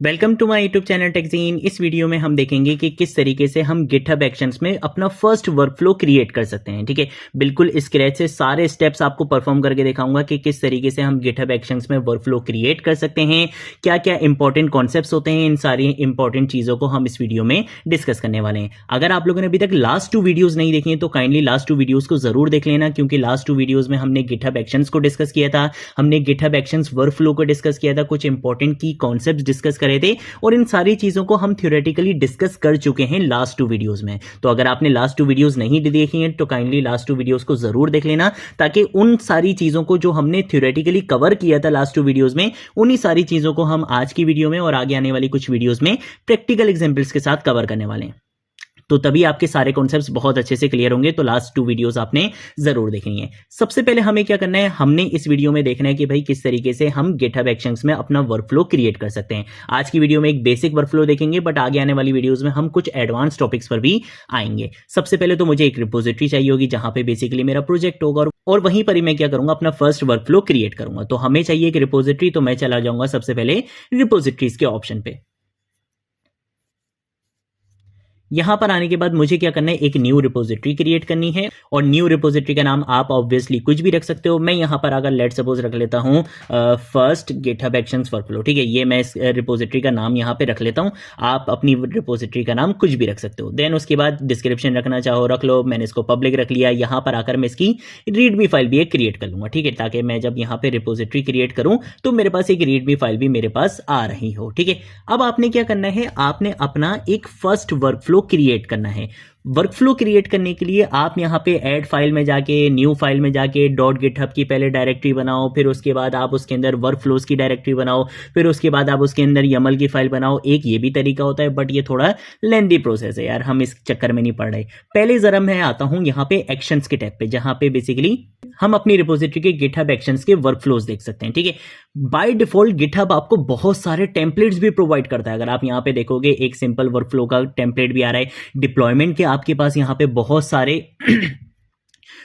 Welcome to my YouTube channel Techzeen. इस video में हम देखेंगे कि किस तरीके से हम गिटहब एक्शंस में अपना फर्स्ट वर्कफ्लो क्रिएट कर सकते हैं। ठीक है, बिल्कुल स्क्रैच से सारे स्टेप्स आपको परफॉर्म करके दिखाऊंगा कि किस तरीके से हम गिटहब एक्शंस में वर्कफ्लो क्रिएट कर सकते हैं, क्या क्या इंपॉर्टेंट कॉन्सेप्ट्स होते हैं। इन सारी इंपॉर्टेंट चीज़ों को हम इस वीडियो में डिस्कस करने वाले हैं। अगर आप लोगों ने अभी तक लास्ट 2 वीडियोज़ नहीं देखी हैं तो काइंडली लास्ट 2 वीडियोज़ को जरूर देख लेना, क्योंकि लास्ट 2 वीडियोज़ में हमने गिटहब एक्शंस को डिस्कस किया था, हमने गिटहब एक्शंस वर्कफ्लो को डिस्कस किया था, कुछ इंपॉर्टेंट की कॉन्सेप्ट्स डिस्कस करे थे और इन सारी चीजों को हम थ्योरेटिकली डिस्कस कर चुके हैं लास्ट 2 वीडियोस में। तो अगर आपने लास्ट 2 वीडियोस नहीं देखी हैं तो काइंडली लास्ट 2 वीडियोस को जरूर देख लेना, ताकि उन सारी चीजों को जो हमने थ्योरेटिकली कवर किया था लास्ट 2 वीडियोस में, उन्हीं सारी चीजों को हम आज की वीडियो में और आगे आने वाली कुछ वीडियोस में प्रैक्टिकल एग्जांपल्स के साथ कवर करने वाले हैं। तो तभी आपके सारे कॉन्सेप्ट्स बहुत अच्छे से क्लियर होंगे। तो लास्ट 2 वीडियोस आपने जरूर देखनी है। सबसे पहले हमें क्या करना है, हमने इस वीडियो में देखना है कि भाई किस तरीके से हम गिटहब एक्शंस में अपना वर्कफ्लो क्रिएट कर सकते हैं। आज की वीडियो में एक बेसिक वर्कफ्लो देखेंगे, बट आगे आने वाली वीडियोस में हम कुछ एडवांस टॉपिक्स पर भी आएंगे। सबसे पहले तो मुझे एक रिपोजिटरी चाहिए होगी जहां पे बेसिकली मेरा प्रोजेक्ट होगा और वहीं पर ही मैं क्या करूंगा, अपना फर्स्ट वर्कफ्लो क्रिएट करूंगा। तो हमें चाहिए एक रिपोजिटरी, तो मैं चला जाऊंगा सबसे पहले रिपोजिटरीज के ऑप्शन पे। यहां पर आने के बाद मुझे क्या करना है, एक न्यू रिपोजिटरी क्रिएट करनी है और न्यू रिपोजिटरी का नाम आप ऑब्वियसली कुछ भी रख सकते हो। मैं यहां पर अगर लेट सपोज रख लेता हूं फर्स्ट गिटहब एक्शंस वर्कफ्लो। ठीक है, ये मैं इस रिपोजिटरी का नाम यहां पे रख लेता हूं। आप अपनी रिपोजिटरी का नाम कुछ भी रख सकते हो। देन उसके बाद डिस्क्रिप्शन रखना चाहो रख लो। मैंने इसको पब्लिक रख लिया। यहां पर आकर मैं इसकी रीडमी फाइल भी एक क्रिएट कर लूंगा। ठीक है, ताकि मैं जब यहां पे रिपोजिटरी क्रिएट करूं तो मेरे पास एक रीडमी फाइल भी मेरे पास आ रही हो। ठीक है, अब आपने क्या करना है, आपने अपना एक फर्स्ट वर्कफ्लो क्रिएट करना है। वर्कफ्लो क्रिएट करने के लिए आप यहां पे ऐड फाइल में जाके, न्यू फाइल में जाके डॉट गिटहब की पहले डायरेक्टरी बनाओ, फिर उसके बाद आप उसके अंदर वर्कफ्लोज की डायरेक्टरी बनाओ, फिर उसके बाद आप उसके अंदर यमल की फाइल बनाओ। एक ये भी तरीका होता है, बट ये थोड़ा लेंदी प्रोसेस है यार, हम इस चक्कर में नहीं पड़ रहे। पहले जरा मैं आता हूं यहां पे एक्शंस के टैब पे, जहां पे बेसिकली हम अपनी रिपोजिटरी के गिटहब एक्शंस के वर्कफ्लोज देख सकते हैं। ठीक है, बाय डिफॉल्ट गिटहब आपको बहुत सारे टेम्पलेट्स भी प्रोवाइड करता है। अगर आप यहां पे देखोगे एक सिंपल वर्कफ्लो का टेम्पलेट भी आ रहा है। डिप्लॉयमेंट के आपके पास यहां पे बहुत सारे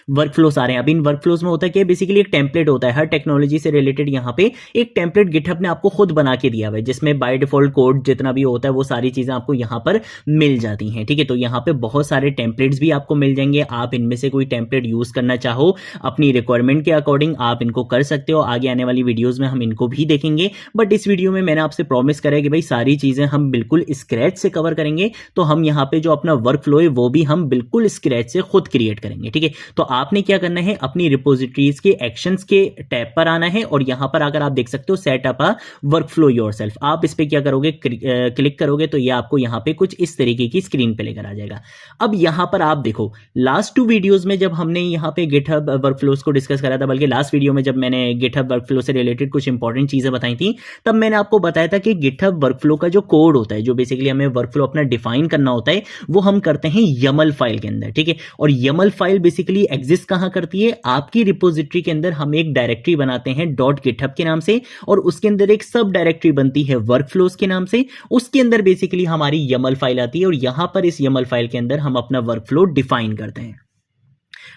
वर्कफ्लोस आ रहे हैं। अब इन वर्कफ्लोस में होता है कि बेसिकली एक टेम्पलेट होता है, हर टेक्नोलॉजी से रिलेटेड यहां पे एक टेम्पलेट गिटहब ने आपको खुद बना के दिया हुआ है, जिसमें बाय डिफॉल्ट कोड जितना भी होता है वो सारी चीजें आपको यहां पर मिल जाती हैं। ठीक है, तो यहां पे बहुत सारे टेम्पलेट्स भी आपको मिल जाएंगे। आप इनमें से कोई टेम्पलेट यूज करना चाहो अपनी रिक्वायरमेंट के अकॉर्डिंग आप इनको कर सकते हो। आगे आने वाली वीडियोज में हम इनको भी देखेंगे, बट इस वीडियो में मैंने आपसे प्रॉमिस करा है कि भाई सारी चीजें हम बिल्कुल स्क्रैच से कवर करेंगे। तो हम यहां पे जो अपना वर्कफ्लो है वो भी हम बिल्कुल स्क्रैच से खुद क्रिएट करेंगे। ठीक है, तो आपने क्या करना है, अपनी रिपोजिटरीज के एक्शंस के टैब पर आना है और यहां पर अगर आप देख सकते हो सेट अप अ वर्कफ्लो योरसेल्फ, आप इस पे क्या करोगे, क्लिक करोगे तो ये आपको यहां पे कुछ इस तरीके की स्क्रीन पे लेकर आ जाएगा। अब यहां पर आप देखो लास्ट 2 वीडियोस में जब हमने यहां पे गिटहब वर्कफ्लोज को डिस्कस करा था, बल्कि लास्ट वीडियो में जब मैंने गिटहब वर्कफ्लो से रिलेटेड कुछ इंपॉर्टेंट चीजें बताई थी, तब मैंने आपको बताया था कि गिटहब वर्कफ्लो का जो कोड होता है, जो बेसिकली हमें वर्कफ्लो अपना डिफाइन करना होता है, वो हम करते हैं यमल फाइल के अंदर। ठीक है, और यमल फाइल बेसिकली एग्जिस्ट कहां करती है, आपकी रिपोजिटरी के अंदर हम एक डायरेक्टरी बनाते हैं डॉट गिटहब के नाम से, और उसके अंदर एक सब डायरेक्टरी बनती है वर्कफ्लोज के नाम से। उसके अंदर बेसिकली हमारी यमल फाइल आती है और यहां पर इस यमल फाइल के अंदर हम अपना वर्कफ्लो डिफाइन करते हैं।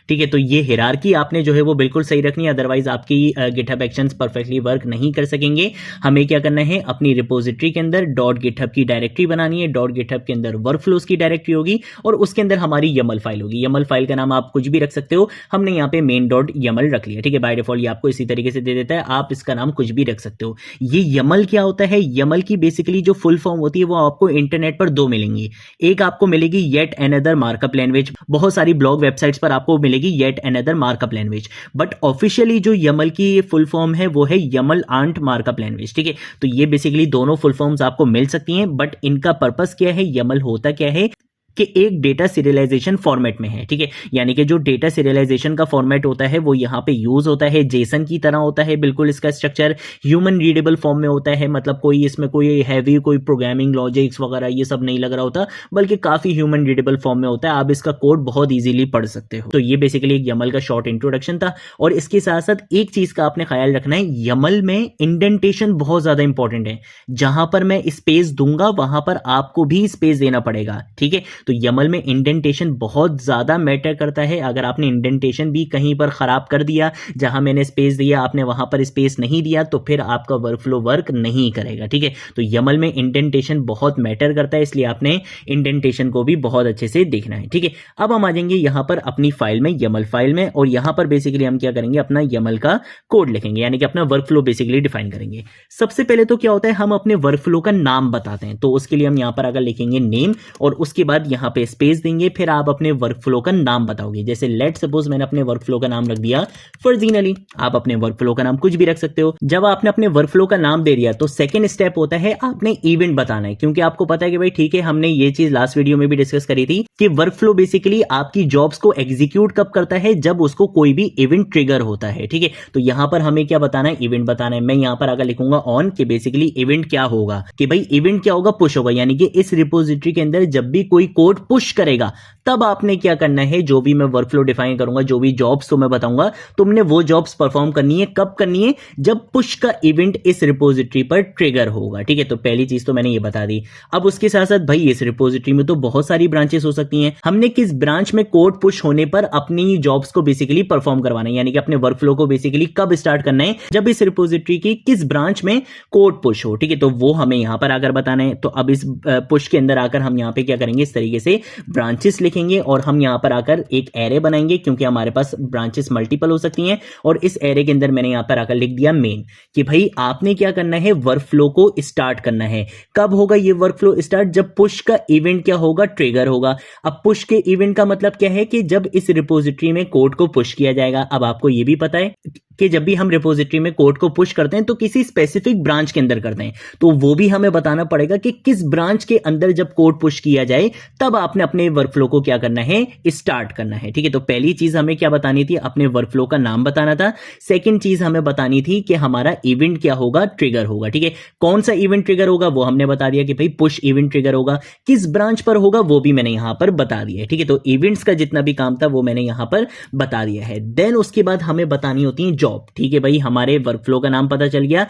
ठीक है, तो ये हिरार्की आपने जो है वो बिल्कुल सही रखनी है, अदरवाइज आपकी गिटहब एक्शंस परफेक्टली वर्क नहीं कर सकेंगे। हमें क्या करना है, अपनी रिपोजिटरी के अंदर डॉट गिटहब की डायरेक्टरी बनानी है। डॉट गिटहब के अंदर वर्कफ्लोज की डायरेक्टरी होगी और उसके अंदर हमारी यमल फाइल होगी। यमल फाइल का नाम आप कुछ भी रख सकते हो, हमने यहाँ पे मेन डॉट यमल रख लिया। ठीक है, बाय डिफॉल्ट ये आपको इसी तरीके से दे देता है, आप इसका नाम कुछ भी रख सकते हो। ये यमल क्या होता है, यमल की बेसिकली जो फुल फॉर्म होती है वो आपको इंटरनेट पर 2 मिलेंगी। एक आपको मिलेगी येट अनदर मार्कअप लैंग्वेज, बहुत सारी ब्लॉग वेबसाइट्स पर आपको मिलेगी yet another markup language, but officially जो यमल की फुल फॉर्म है वो है यमल आंट मार्कअप लैंग्वेज। ठीक है, तो ये बेसिकली दोनों फुल फॉर्म्स आपको मिल सकती हैं, बट इनका पर्पस क्या है, यमल होता क्या है कि एक डेटा सीरियलाइजेशन फॉर्मेट में है। ठीक है, यानी कि जो डेटा सीरियलाइजेशन का फॉर्मेट होता है वो यहाँ पे यूज होता है, जेसन की तरह होता है बिल्कुल। इसका स्ट्रक्चर ह्यूमन रीडेबल फॉर्म में होता है, मतलब कोई इसमें कोई हैवी कोई प्रोग्रामिंग लॉजिक्स वगैरह ये सब नहीं लग रहा होता, बल्कि काफी ह्यूमन रीडेबल फॉर्म में होता है। आप इसका कोड बहुत ईजिली पढ़ सकते हो। तो ये बेसिकली एक यमल का शॉर्ट इंट्रोडक्शन था। और इसके साथ साथ एक चीज का आपने ख्याल रखना है, यमल में इंडेंटेशन बहुत ज्यादा इंपॉर्टेंट है। जहां पर मैं स्पेस दूंगा वहां पर आपको भी स्पेस देना पड़ेगा। ठीक है, तो YAML में इंडेंटेशन बहुत ज्यादा मैटर करता है। अगर आपने इंडेंटेशन भी कहीं पर खराब कर दिया, जहां मैंने स्पेस दिया आपने वहां पर स्पेस नहीं दिया, तो फिर आपका वर्कफ्लो वर्क नहीं करेगा। ठीक है, तो YAML में इंडेंटेशन बहुत मैटर करता है, इसलिए आपने इंडेंटेशन को भी बहुत अच्छे से देखना है। ठीक है, अब हम आ जाएंगे यहां पर अपनी फाइल में, YAML फाइल में, और यहां पर बेसिकली हम क्या करेंगे, अपना YAML का कोड लिखेंगे, यानी कि अपना वर्कफ्लो बेसिकली डिफाइन करेंगे। सबसे पहले तो क्या होता है, हम अपने वर्कफ्लो का नाम बताते हैं, तो उसके लिए हम यहां पर अगर लिखेंगे नेम और उसके बाद यहां पे स्पेस देंगे, फिर आप अपने वर्कफ्लो का नाम बताओगे। जैसे लेट सपोज मैंने अपने वर्कफ्लो का नाम रख दिया फर्जीनली, आप अपने वर्कफ्लो का नाम कुछ भी रख सकते हो। जब आपने अपने वर्कफ्लो का नाम दे दिया तो सेकंड स्टेप होता है आपने इवेंट बताना है, क्योंकि आपको पता है कि भाई ठीक है, हमने ये चीज लास्ट वीडियो में भी डिस्कस करी थी कि वर्कफ्लो बेसिकली आपकी जॉब्स को एग्जीक्यूट कब करता है, जब उसको कोई भी इवेंट ट्रिगर होता है। ठीक है, तो यहां पर हमें क्या बताना है, इवेंट बताना है। मैं यहां पर अगर लिखूंगा ऑन कि बेसिकली इवेंट क्या होगा, कि भाई इवेंट क्या होगा, पुश होगा, यानी कि इस रिपोजिटरी के अंदर जब भी कोई कोड पुश करेगा तब आपने क्या करना है, जो भी मैं वर्कफ्लो डिफाइन करूंगा, जो भी जॉब्स तो मैं बताऊंगा, तुमने वो जॉब्स परफॉर्म करनी है। कब करनी है, जब पुश का इवेंट इस रिपोजिटरी पर ट्रिगर होगा। ठीक है, तो पहली चीज तो मैंने ये बता दी। अब उसके साथ साथ भाई इस रिपोजिटरी में तो बहुत सारी ब्रांचेस हो सकती हैं, हमने किस ब्रांच में कोड पुश होने पर अपनी जॉब्स को बेसिकली परफॉर्म करवाना है, यानी कि अपने वर्कफ्लो को बेसिकली कब स्टार्ट करना है, जब इस रिपोजिटरी की किस ब्रांच में कोड पुश हो। ठीक है, तो वो हमें यहां पर आकर बताना है। तो अब इस पुश के अंदर आकर हम यहां पे क्या करेंगे, इस तरीके से ब्रांचेस लिखेंगे और हम यहां पर आकर एक एरे बनाएंगे, क्योंकि हमारे पास ब्रांचेस मल्टीपल हो सकती हैं। और इस एरे के अंदर मैंने यहां पर आकर लिख दिया मेन, कि भाई आपने क्या करना है, वर्कफ्लो को स्टार्ट करना है। कब होगा ये वर्कफ्लो स्टार्ट, जब पुश का इवेंट क्या होगा, ट्रिगर होगा। अब पुश के इवेंट का मतलब क्या है, कि जब इस रिपोजिटरी में कोड को पुश किया जाएगा। अब आपको ये भी पता है कि जब भी हम रिपोजिटरी में कोड को पुश करते हैं तो किसी स्पेसिफिक ब्रांच के अंदर करते हैं, तो वो भी हमें बताना पड़ेगा कि किस ब्रांच के अंदर जब कोड पुश किया जाए तब आपने अपने वर्कफ्लो को क्या करना है, स्टार्ट करना है। ठीक है, तो पहली चीज हमें क्या बतानी थी, अपने वर्कफ्लो का नाम बताना था। सेकंड चीज हमें बतानी थी कि हमारा इवेंट क्या होगा, ट्रिगर होगा। ठीक है, कौन सा इवेंट ट्रिगर होगा वो हमने बता दिया कि भाई पुश इवेंट ट्रिगर होगा। किस ब्रांच पर होगा वो भी मैंने यहां पर बता दिया है। ठीक है, तो इवेंट्स का जितना भी काम था वो मैंने यहां पर बता दिया है। देन उसके बाद हमें बतानी होती है जॉब। ठीक है भाई, हमारे वर्कफ्लो का नाम पता चल गया,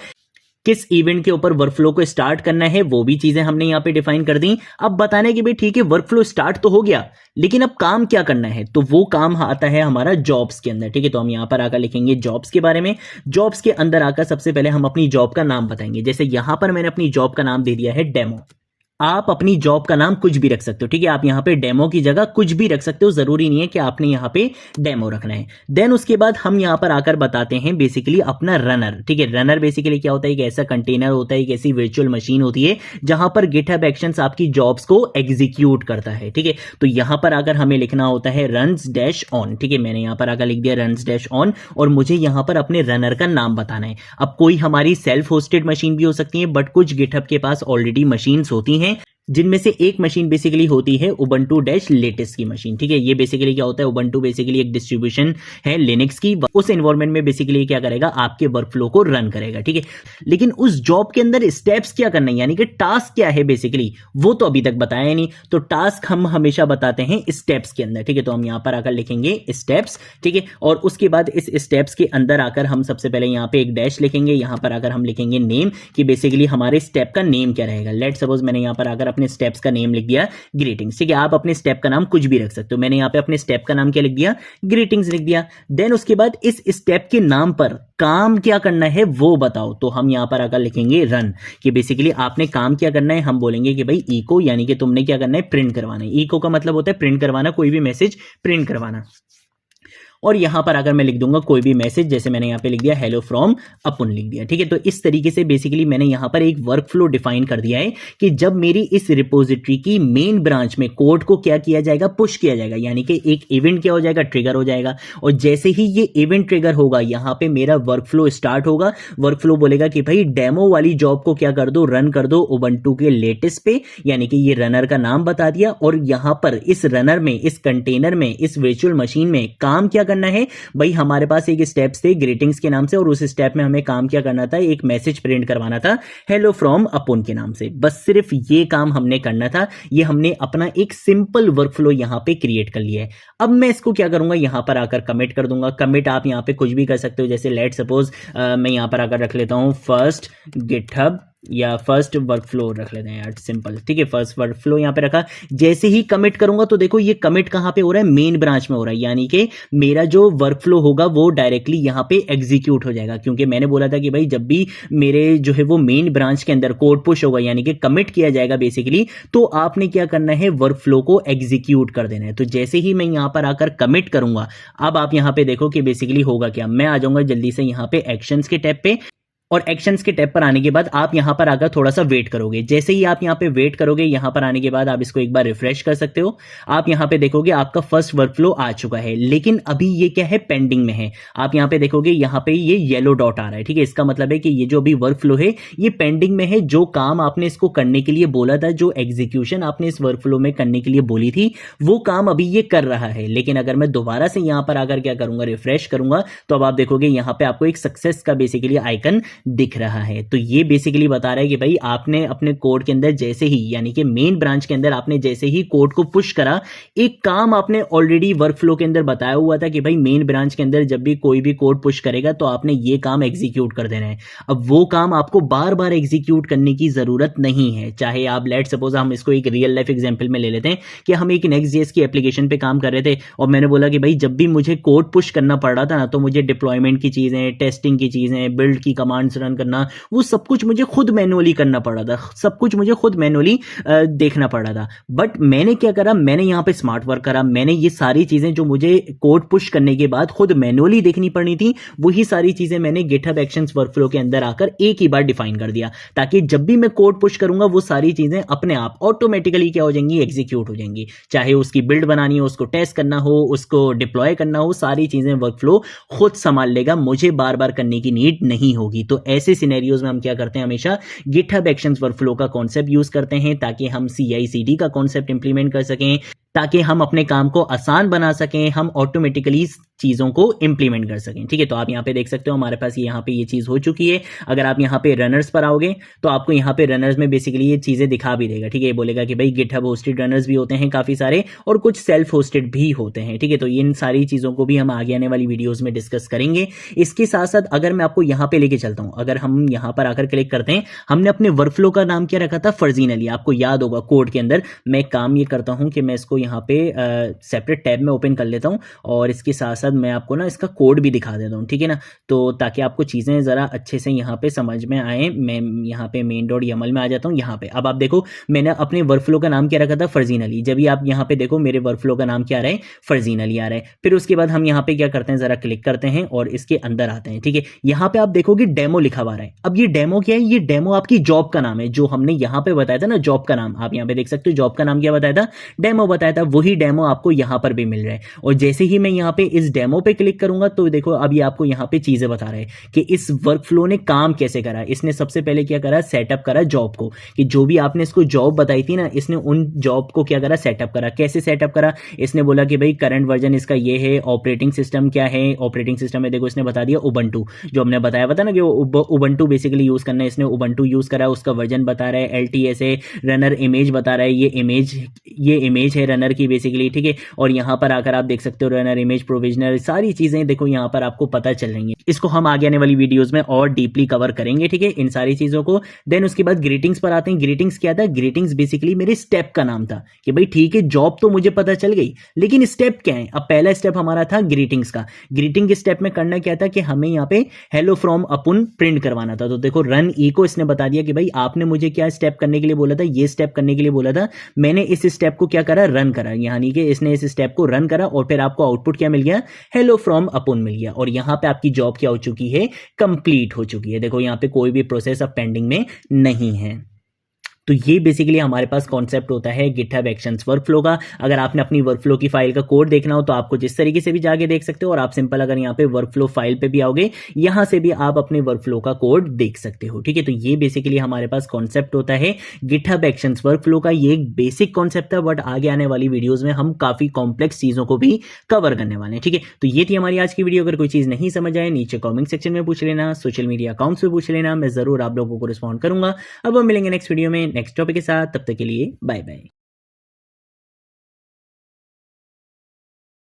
किस इवेंट के ऊपर वर्कफ्लो को स्टार्ट करना है वो भी चीजें हमने यहां पे डिफाइन कर दी। अब बताने की भाई ठीक है, वर्कफ्लो स्टार्ट तो हो गया, लेकिन अब काम क्या करना है, तो वो काम आता है हमारा जॉब्स के अंदर। ठीक है, तो हम यहां पर आकर लिखेंगे जॉब्स के बारे में। जॉब्स के अंदर आकर सबसे पहले हम अपनी जॉब का नाम बताएंगे। जैसे यहां पर मैंने अपनी जॉब का नाम दे दिया है डेमो। आप अपनी जॉब का नाम कुछ भी रख सकते हो। ठीक है, आप यहां पे डेमो की जगह कुछ भी रख सकते हो, जरूरी नहीं है कि आपने यहां पे डेमो रखना है। देन उसके बाद हम यहां पर आकर बताते हैं बेसिकली अपना रनर। ठीक है, रनर बेसिकली क्या होता है, एक ऐसा कंटेनर होता है, एक ऐसी वर्चुअल मशीन होती है जहां पर गिटहब एक्शंस आपकी जॉब्स को एग्जीक्यूट करता है। ठीक है, तो यहां पर आकर हमें लिखना होता है रन्स डैश ऑन। ठीक है, मैंने यहां पर आकर लिख दिया रन्स डैश ऑन, और मुझे यहां पर अपने रनर का नाम बताना है। अब कोई हमारी सेल्फ होस्टेड मशीन भी हो सकती है, बट कुछ गिटहब के पास ऑलरेडी मशीन्स होती हैं, जिनमें से एक मशीन बेसिकली होती है उबंटू डैश लेटेस्ट की मशीन। ठीक है, ये बेसिकली क्या होता है, उबंटू बेसिकली एक डिस्ट्रीब्यूशन है लिनक्स की, उस एनवायरनमेंट में बेसिकली क्या करेगा, आपके वर्कफ्लो को रन करेगा। ठीक है, लेकिन उस जॉब के अंदर स्टेप्स क्या करना है, यानी कि टास्क क्या है बेसिकली, वो तो अभी तक बताया नहीं। तो टास्क हम हमेशा बताते हैं स्टेप्स के अंदर। ठीक है, तो हम यहां पर आकर लिखेंगे स्टेप्स। ठीक है, और उसके बाद इस स्टेप्स के अंदर आकर हम सबसे पहले यहां पे एक डैश लिखेंगे, यहां पर आकर हम लिखेंगे नेम, कि बेसिकली हमारे स्टेप का नेम क्या रहेगा। लेट सपोज मैंने यहां पर आकर अपने स्टेप्स का नेम लिख दिया ग्रीटिंग्स। ठीक है, आप अपने स्टेप का नाम कुछ भी रख सकते हो। मैंने यहां पे अपने स्टेप का नाम क्या लिख दिया, ग्रीटिंग्स लिख दिया। देन उसके बाद इस स्टेप के नाम पर काम क्या करना है वो बताओ। तो हम यहां पर आकर लिखेंगे रन, कि बेसिकली आपने काम क्या करना है। हम बोलेंगे कि भाई इको, यानी कि तुमने क्या करना है, प्रिंट करवाना है। इको का मतलब होता है प्रिंट करवाना, कोई भी मैसेज प्रिंट करवाना। और यहां पर अगर मैं लिख दूंगा कोई भी मैसेज, जैसे मैंने यहां पे लिख दिया हेलो फ्रॉम अपुन लिख दिया। ठीक है, तो इस तरीके से बेसिकली मैंने यहां पर एक वर्कफ्लो डिफाइन कर दिया है कि जब मेरी इस रिपोजिटरी की मेन ब्रांच में कोड को क्या किया जाएगा, पुश किया जाएगा, यानी कि एक इवेंट क्या हो जाएगा, ट्रिगर हो जाएगा। और जैसे ही ये इवेंट ट्रिगर होगा, यहां पे मेरा वर्कफ्लो स्टार्ट होगा। वर्कफ्लो बोलेगा कि भाई डेमो वाली जॉब को क्या कर दो, रन कर दो उबंटू के लेटेस्ट पे, यानी कि ये रनर का नाम बता दिया। और यहां पर इस रनर में, इस कंटेनर में, इस वर्चुअल मशीन में काम क्या करना है भाई, हमारे पास एक स्टेप्स थे ग्रीटिंग्स के नाम से, और उस स्टेप में हमें काम क्या करना था, एक मैसेज प्रिंट करवाना था हेलो फ्रॉम अपुन के नाम से। बस सिर्फ ये काम हमने करना था। ये हमने अपना एक सिंपल वर्कफ्लो यहां पे क्रिएट कर लिया है। अब मैं इसको क्या करूंगा, यहां पर आकर कमिट कर दूंगा। कमिट आप यहां पे कुछ भी कर सकते हो, जैसे लेट सपोज मैं यहां पर आकर रख लेता हूं फर्स्ट गिटहब या फर्स्ट वर्क फ्लो रख लेते हैं यार, सिंपल, ठीक है। फर्स्ट वर्क फ्लो यहाँ पे रखा। जैसे ही कमिट करूंगा तो देखो ये कमिट कहाँ पे हो रहा है, मेन ब्रांच में हो रहा है, यानी कि मेरा जो वर्क फ्लो होगा वो डायरेक्टली यहाँ पे एग्जीक्यूट हो जाएगा, क्योंकि मैंने बोला था कि भाई जब भी मेरे जो है वो मेन ब्रांच के अंदर कोड पुश होगा यानी कि कमिट किया जाएगा बेसिकली, तो आपने क्या करना है, वर्क फ्लो को एग्जीक्यूट कर देना है। तो जैसे ही मैं यहाँ पर आकर कमिट करूंगा, अब आप यहाँ पे देखो कि बेसिकली होगा क्या। मैं आ जाऊंगा जल्दी से यहाँ पे एक्शंस के टैब पे, और एक्शंस के टैब पर आने के बाद आप यहां पर आकर थोड़ा सा वेट करोगे। जैसे ही आप यहां पे वेट करोगे, यहां पर आने के बाद आप इसको एक बार रिफ्रेश कर सकते हो। आप यहां पे देखोगे आपका फर्स्ट वर्क फ्लो आ चुका है, लेकिन अभी ये क्या है, पेंडिंग में है। आप यहां पे देखोगे यहां पे ये येलो डॉट आ रहा है, ठीक है। इसका मतलब है कि ये जो अभी वर्क फ्लो है ये पेंडिंग में है। जो काम आपने इसको करने के लिए बोला था, जो एग्जीक्यूशन आपने इस वर्क फ्लो में करने के लिए बोली थी, वो काम अभी ये कर रहा है। लेकिन अगर मैं दोबारा से यहां पर आकर क्या करूंगा, रिफ्रेश करूंगा, तो अब आप देखोगे यहां पे आपको एक सक्सेस का बेसिकली आइकन दिख रहा है। तो ये बेसिकली बता रहा है कि भाई आपने अपने कोड के अंदर जैसे ही, यानी कि मेन ब्रांच के अंदर आपने जैसे ही कोड को पुश करा, एक काम आपने ऑलरेडी वर्क फ्लो के अंदर बताया हुआ था कि भाई मेन ब्रांच के अंदर जब भी कोई भी कोड पुश करेगा तो आपने ये काम एग्जीक्यूट कर देना है। अब वो काम आपको बार बार एग्जीक्यूट करने की जरूरत नहीं है। चाहे आप लेट सपोज हम इसको एक रियल लाइफ एग्जांपल में ले लेते हैं कि हम एक नेक्स्ट.जेएस की एप्लीकेशन पे काम कर रहे थे, और मैंने बोला कि भाई जब भी मुझे कोड पुश करना पड़ रहा था ना, तो मुझे डिप्लॉयमेंट की चीजें, टेस्टिंग की चीजें, बिल्ड की कमांड्स रन करना, वो सब कुछ मुझे खुद मैनुअली करना पड़ रहा था, सब कुछ मुझे खुद मैनुअली देखना पड़ रहा था। बट मैंने क्या करा, मैंने यहां पे स्मार्ट वर्क करा। मैंने ये सारी चीजें जो मुझे कोड पुश करने के बाद खुद मैनुअली देखनी पड़नी थी, वही सारी चीजें मैंने गिटहब एक्शंस वर्कफ्लो के अंदर आकर एक ही बार डिफाइन कर दिया, ताकि जब भी मैं कोड पुश करूंगा वो सारी चीजें अपने आप ऑटोमेटिकली क्या हो जाएंगी, एग्जीक्यूट हो जाएंगी। चाहे उसकी बिल्ड बनानी हो, उसको टेस्ट करना हो, उसको डिप्लॉय करना हो, सारी चीजें वर्कफ्लो खुद संभाल लेगा, मुझे बार बार करने की नीड नहीं होगी। तो ऐसे सिनेरियोज में हम क्या करते हैं, हमेशा गिटहब एक्शंस वर्कफ्लो का कॉन्सेप्ट यूज करते हैं, ताकि हम CI/CD का कॉन्सेप्ट इंप्लीमेंट कर सकें, ताकि हम अपने काम को आसान बना सकें, हम ऑटोमेटिकली चीजों को इंप्लीमेंट कर सकें। ठीक है, तो आप यहां पे देख सकते हो हमारे पास यहाँ पे ये चीज हो चुकी है। अगर आप यहाँ पे रनर्स पर आओगे तो आपको यहाँ पे रनर्स में बेसिकली ये चीजें दिखा भी देगा। ठीक है, ये बोलेगा कि भाई गिटहब होस्टेड रनर्स भी होते हैं काफी सारे, और कुछ सेल्फ होस्टेड भी होते हैं। ठीक है, तो इन सारी चीजों को भी हम आगे आने वाली वीडियोज में डिस्कस करेंगे। इसके साथ साथ अगर मैं आपको यहाँ पे लेके चलता हूँ, अगर हम यहाँ पर आकर क्लिक करते हैं, हमने अपने वर्कफ्लो का नाम क्या रखा था, फर्जीनली। आपको याद होगा कोड के अंदर मैं काम ये करता हूँ कि मैं इसको यहाँ पे सेपरेट टैब में ओपन कर लेता हूँ, और इसके साथ साथ मैं आपको ना इसका कोड भी दिखा देता हूँ। ठीक है ना, तो ताकि आपको चीज़ें ज़रा अच्छे से यहाँ पे समझ में आए। मैं यहाँ पे main.yaml में आ जाता हूँ। यहाँ पे अब आप देखो मैंने अपने वर्कफ्लो का नाम क्या रखा था, फर्जीनली। जब भी आप यहाँ पे देखो मेरे वर्कफ्लो का नाम क्या आ रहा है, फर्जीनली आ रहा है। फिर उसके बाद हम यहाँ पे क्या करते हैं, ज़रा क्लिक करते हैं और इसके अंदर आते हैं। ठीक है, यहाँ पे आप देखोगे डेमो लिखा हुआ है। अब ये डेमो क्या है, ये डेमो आपकी जॉब का नाम है, जो हमने यहाँ पे बताया था ना, जॉब का नाम। आप यहाँ पे देख सकते हो जॉब का नाम क्या बताया था, डेमो बताया था। वही डेमो आपको यहाँ पर भी मिल रहा है। और जैसे ही मैं यहाँ पे इस डेमो पे क्लिक करूंगा तो देखो अब ये आपको यहाँ पे चीजें बता रहे हैं कि इस वर्कफ्लो ने काम कैसे करा। इसने सबसे पहले क्या करा, सेटअप करा जॉब को, कि जो भी आपने इसको जॉब बताई थी ना, इसने उन जॉब को क्या करा, सेटअप करा। कैसे सेटअप करा, इसने बोला कि भाई करंट वर्जन इसका ये है, ऑपरेटिंग सिस्टम क्या है, ऑपरेटिंग सिस्टम में देखो इसने बता दिया उबंटू, जो हमने बताया था ना कि उबंटू बेसिकली यूज करना है, इसने उबंटू यूज करा। उसका वर्जन बता रहा है, LTS है, रनर इमेज बता रहा है, ये इमेज है रनर की बेसिकली। ठीक है, और यहाँ पर आकर आप देख सकते हो रनर इमेज प्रोविजनर, सारी चीजें देखो यहाँ पर आपको पता चल रही है। इसको हम आगे आने वाली वीडियोस में और डीपली कवर करेंगे। ठीक है, इन सारी चीजों को। देन उसके बाद ग्रीटिंग्स पर आते हैं। ग्रीटिंग्स क्या था, ग्रीटिंग्स बेसिकली मेरे स्टेप का नाम था कि भाई ठीक है जॉब तो मुझे पता चल गई, लेकिन स्टेप क्या है। अब पहला स्टेप हमारा था ग्रीटिंग्स का। ग्रीटिंग के स्टेप में करना क्या था कि हमें यहाँ पे हेलो फ्रॉम अपुन प्रिंट करवाना था। तो देखो रन ई को इसने बता दिया कि भाई आपने मुझे क्या स्टेप करने के लिए बोला था, ये स्टेप करने के लिए बोला था। मैंने इस स्टेप को क्या करा, रन करा, यानी कि इसने इस स्टेप को रन करा, और फिर आपको आउटपुट क्या मिल गया, हेलो फ्रॉम अपुन मिल गया। और यहाँ पे आपकी जॉब क्या हो चुकी है, कंप्लीट हो चुकी है। देखो यहाँ पे कोई भी प्रोसेस अब पेंडिंग में नहीं है। तो ये बेसिकली हमारे पास कॉन्सेप्ट होता है गिटहब एक्शंस वर्कफ्लो का। अगर आपने अपनी वर्कफ्लो की फाइल का कोड देखना हो तो आपको जिस तरीके से भी जाके देख सकते हो, और आप सिंपल अगर यहाँ पे वर्कफ्लो फाइल पे भी आओगे, यहाँ से भी आप अपने वर्कफ्लो का कोड देख सकते हो। ठीक है, तो ये बेसिकली हमारे पास कॉन्सेप्ट होता है गिटहब एक्शंस वर्कफ्लो का। ये एक बेसिक कॉन्सेप्ट था, बट आगे आने वाली वीडियोज में हम काफी कॉम्प्लेक्स चीजों को भी कवर करने वाले हैं। ठीक है, तो ये थी हमारी आज की वीडियो। अगर कोई चीज नहीं समझ आए नीचे कॉमेंट सेक्शन में पूछ लेना, सोशल मीडिया अकाउंट्स पे पूछ लेना, मैं जरूर आप लोगों को रिस्पॉन्ड करूंगा। अब हम मिलेंगे नेक्स्ट वीडियो में नेक्स्ट टॉपिक के साथ, तब तक के लिए बाय बाय।